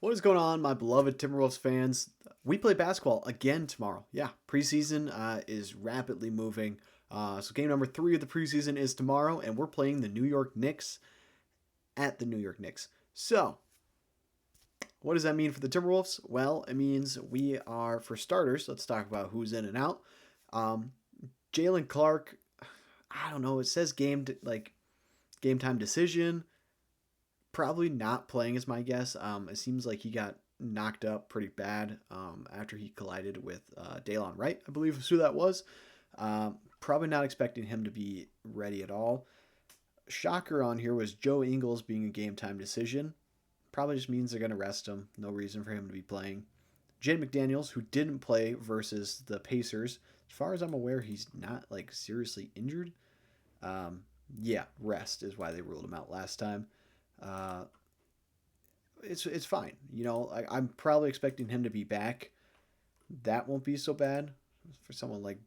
What is going on, my beloved Timberwolves fans? We play basketball again tomorrow. Yeah, preseason is rapidly moving. So game number 3 of the preseason is tomorrow, and we're playing the New York Knicks at the New York Knicks. So, what does that mean for the Timberwolves? Well, it means we are, for starters, let's talk about who's in and out. Um, Jalen Clark, I don't know. It says game time decision. Probably not playing is my guess. It seems like he got knocked up pretty bad after he collided with Daylon Wright, I believe is who that was. Probably not expecting him to be ready at all. Shocker on here was Joe Ingles being a game time decision. Probably just means they're going to rest him. No reason for him to be playing. Jaden McDaniels, who didn't play versus the Pacers. As far as I'm aware, he's not like seriously injured. Um, yeah, rest is why they ruled him out last time. Uh, it's fine. I'm probably expecting him to be back. That won't be so bad for someone like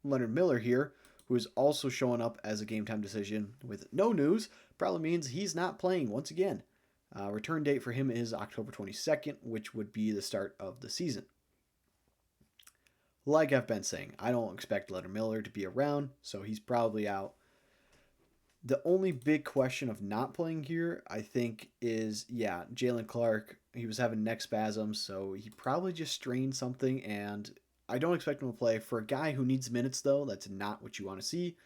Leonard Miller here, who is also showing up as a game time decision with no news. Probably means he's not playing once again. Return date for him is October 22nd, which would be the start of the season. Like I've been saying, I don't expect Leonard Miller to be around, so he's probably out. The only big question of not playing here, I think, is Jalen Clark. He was having neck spasms, so he probably just strained something, and I don't expect him to play. For a guy who needs minutes, though, that's not what you want to see.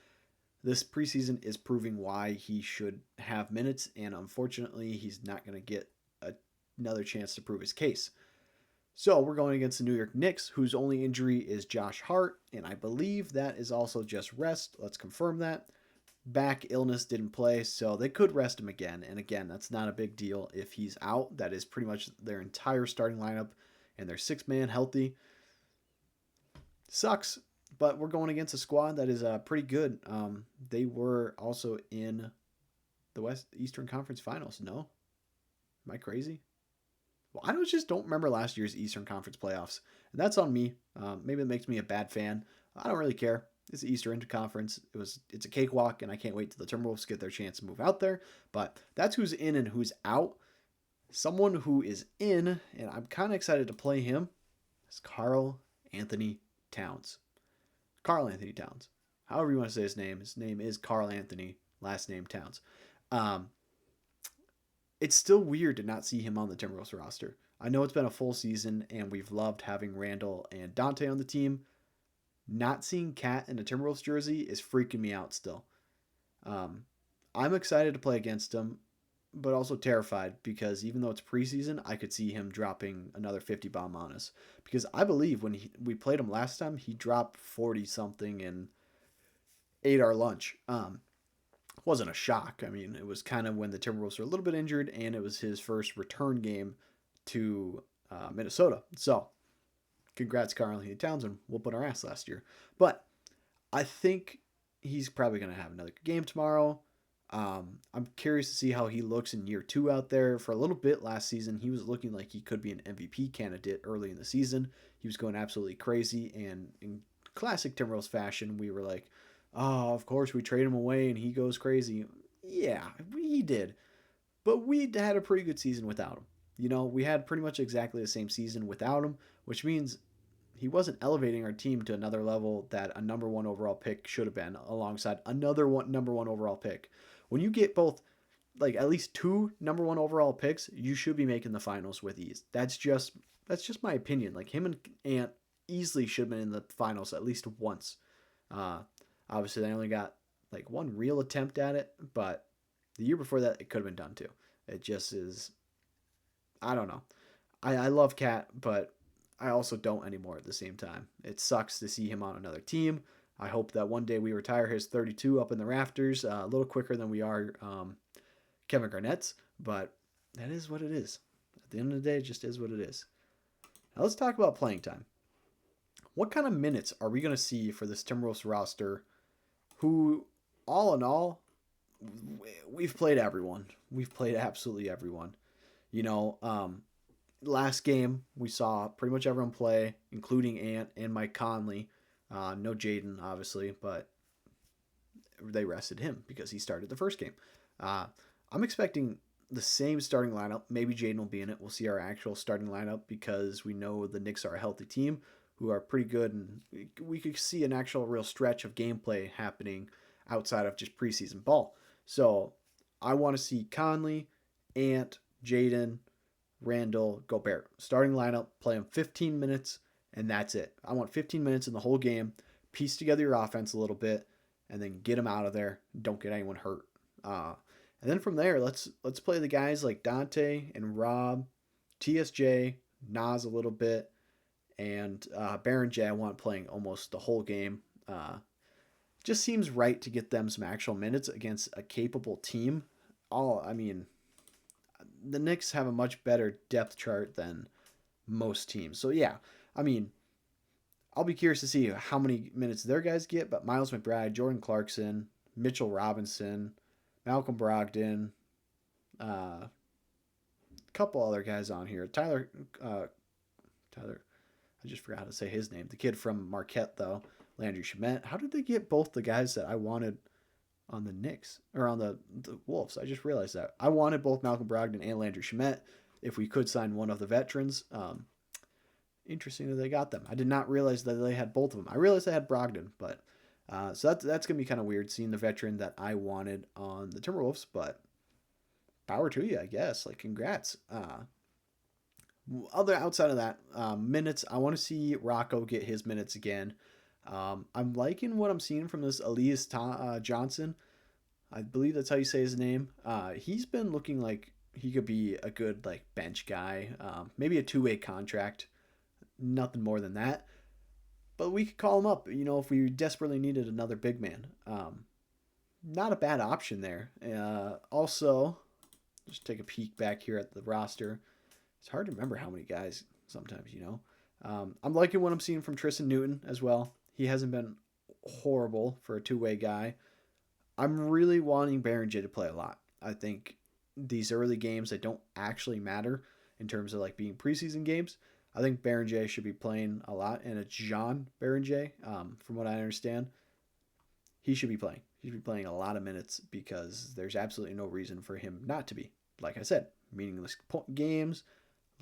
This preseason is proving why he should have minutes, and unfortunately, he's not going to get another chance to prove his case. So we're going against the New York Knicks, whose only injury is Josh Hart, and I believe that is also just rest. Let's confirm that. Back illness didn't play, so they could rest him again. And again, that's not a big deal if he's out. That is pretty much their entire starting lineup, and their 6-man healthy. Sucks, but we're going against a squad that is pretty good. They were also in the Eastern Conference Finals. No, am I crazy? Well, I don't remember last year's Eastern Conference playoffs, and that's on me. Maybe it makes me a bad fan. I don't really care. It's the Eastern Conference. It's a cakewalk, and I can't wait till the Timberwolves get their chance to move out there. But that's who's in and who's out. Someone who is in, and I'm kind of excited to play him, is Karl Anthony Towns. Karl Anthony Towns. However you want to say his name. His name is Karl Anthony, last name Towns. It's still weird to not see him on the Timberwolves roster. I know it's been a full season, and we've loved having Randall and Dante on the team. Not seeing Cat in a Timberwolves jersey is freaking me out still. I'm excited to play against him, but also terrified because even though it's preseason, I could see him dropping another 50 bomb on us. Because I believe when we played him last time, he dropped 40 something and ate our lunch. Wasn't a shock. I mean, it was kind of when the Timberwolves were a little bit injured, and it was his first return game to Minnesota. So, congrats, Karl Anthony Towns, and whooping our ass last year. But I think he's probably going to have another game tomorrow. I'm curious to see how he looks in year 2 out there. For a little bit last season, he was looking like he could be an MVP candidate early in the season. He was going absolutely crazy, and in classic Timberwolves fashion, we were like, oh, of course we trade him away and he goes crazy. Yeah, he did. But we had a pretty good season without him. We had pretty much exactly the same season without him, which means he wasn't elevating our team to another level that a number 1 overall pick should have been alongside another number 1 overall pick. When you get both, like at least 2 number 1 overall picks, you should be making the finals with ease. That's just my opinion. Like him and Ant easily should have been in the finals at least once. Obviously, they only got like 1 real attempt at it, but the year before that, it could have been done too. It just is, I don't know. I love Cat, but I also don't anymore at the same time. It sucks to see him on another team. I hope that one day we retire his 32 up in the rafters a little quicker than we are Kevin Garnett's, but that is what it is. At the end of the day, it just is what it is. Now let's talk about playing time. What kind of minutes are we going to see for this Timberwolves roster who, all in all, we've played everyone. We've played absolutely everyone. Last game, we saw pretty much everyone play, including Ant and Mike Conley. No Jaden, obviously, but they rested him because he started the first game. I'm expecting the same starting lineup. Maybe Jaden will be in it. We'll see our actual starting lineup because we know the Knicks are a healthy team who are pretty good, and we could see an actual real stretch of gameplay happening outside of just preseason ball. So I want to see Conley, Ant, Jaden, Randall, Gobert. Starting lineup, play them 15 minutes, and that's it. I want 15 minutes in the whole game. Piece together your offense a little bit, and then get them out of there. Don't get anyone hurt. And then from there, let's play the guys like Dante and Rob, TSJ, Nas a little bit, and Baron J. I want playing almost the whole game. Just seems right to get them some actual minutes against a capable team. I mean, the Knicks have a much better depth chart than most teams. So yeah, I mean, I'll be curious to see how many minutes their guys get. But Miles McBride, Jordan Clarkson, Mitchell Robinson, Malcolm Brogdon, a couple other guys on here. Tyler, I just forgot how to say his name. The kid from Marquette, though, Landry Shamet. How did they get both the guys that I wanted on the Knicks or on the Wolves? I just realized that I wanted both Malcolm Brogdon and Landry Shamet. If we could sign one of the veterans, interesting that they got them. I did not realize that they had both of them. I realized they had Brogdon, but so that's gonna be kind of weird seeing the veteran that I wanted on the Timberwolves. But power to you, I guess. Like, congrats. Other outside of that, minutes. I want to see Rocco get his minutes again. I'm liking what I'm seeing from this Elias Johnson. I believe that's how you say his name. He's been looking like he could be a good like bench guy. Maybe a two-way contract. Nothing more than that. But we could call him up, if we desperately needed another big man. Not a bad option there. Also, just take a peek back here at the roster. It's hard to remember how many guys sometimes. I'm liking what I'm seeing from Tristan Newton as well. He hasn't been horrible for a two-way guy. I'm really wanting Baron J to play a lot. I think these early games that don't actually matter in terms of like being preseason games, I think Baron J should be playing a lot, and it's Jean Baron J. From what I understand, he should be playing. He should be playing a lot of minutes because there's absolutely no reason for him not to be. Like I said, meaningless games.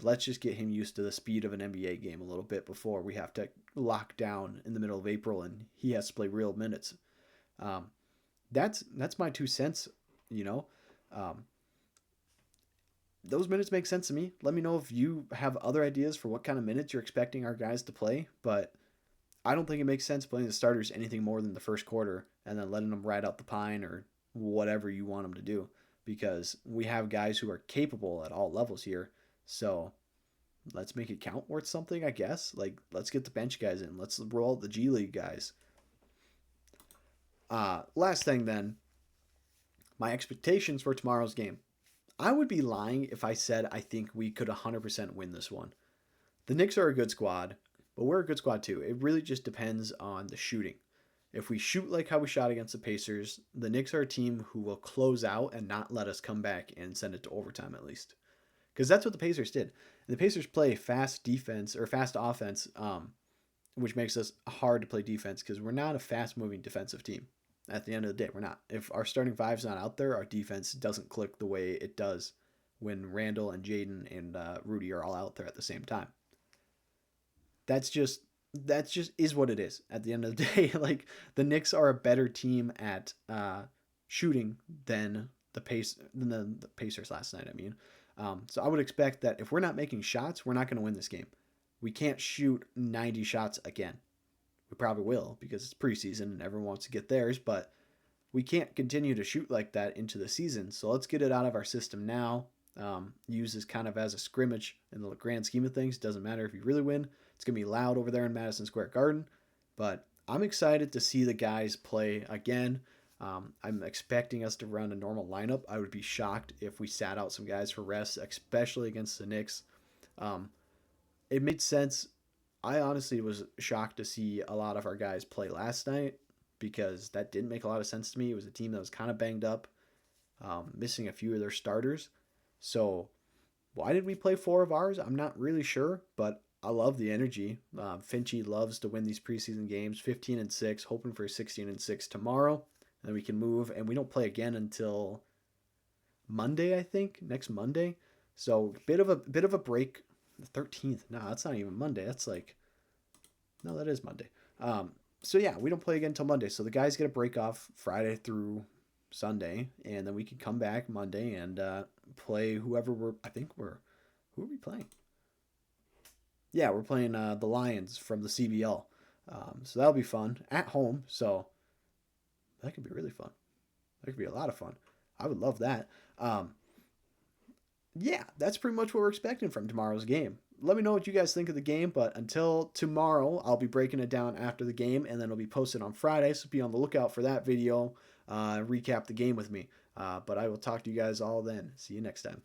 Let's just get him used to the speed of an NBA game a little bit before we have to lock down in the middle of April and he has to play real minutes. That's my 2 cents. Those minutes make sense to me. Let me know if you have other ideas for what kind of minutes you're expecting our guys to play, but I don't think it makes sense playing the starters anything more than the first quarter and then letting them ride out the pine or whatever you want them to do, because we have guys who are capable at all levels here. So let's make it count worth something, I guess. Like, let's get the bench guys in. Let's roll the G League guys. Last thing then, my expectations for tomorrow's game. I would be lying if I said I think we could 100% win this one. The Knicks are a good squad, but we're a good squad too. It really just depends on the shooting. If we shoot like how we shot against the Pacers, the Knicks are a team who will close out and not let us come back and send it to overtime at least. Because that's what the Pacers did. The Pacers play fast defense or fast offense, which makes us hard to play defense because we're not a fast-moving defensive team. At the end of the day, we're not. If our starting five's not out there, our defense doesn't click the way it does when Randall and Jaden and Rudy are all out there at the same time. That's just is what it is. At the end of the day, like, the Knicks are a better team at shooting than the Pacers last night. I mean, so I would expect that if we're not making shots, we're not going to win this game. We can't shoot 90 shots again. We probably will because it's preseason and everyone wants to get theirs, but we can't continue to shoot like that into the season. So let's get it out of our system now. Use this kind of as a scrimmage in the grand scheme of things. Doesn't matter if you really win. It's going to be loud over there in Madison Square Garden, but I'm excited to see the guys play again. I'm expecting us to run a normal lineup. I would be shocked if we sat out some guys for rest, especially against the Knicks. It made sense. I honestly was shocked to see a lot of our guys play last night because that didn't make a lot of sense to me. It was a team that was kind of banged up, missing a few of their starters. So why did we play 4 of ours? I'm not really sure, but I love the energy. Finchy loves to win these preseason games, 15-6, hoping for 16-6 tomorrow. And then we can move, and we don't play again until Monday, I think, next Monday. So bit of a break. The 13th. No, that's not even Monday. That's like no, that is Monday. Um, so yeah, we don't play again until Monday. So the guys get a break off Friday through Sunday, and then we can come back Monday and play whoever we're. I think we're who are we playing? Yeah, we're playing the Lions from the CBL. So that'll be fun at home. So that could be really fun. That could be a lot of fun. I would love that. Um, yeah, that's pretty much what we're expecting from tomorrow's game. Let me know what you guys think of the game, but until tomorrow, I'll be breaking it down after the game, and then it'll be posted on Friday, so be on the lookout for that video, recap the game with me. But I will talk to you guys all then. See you next time.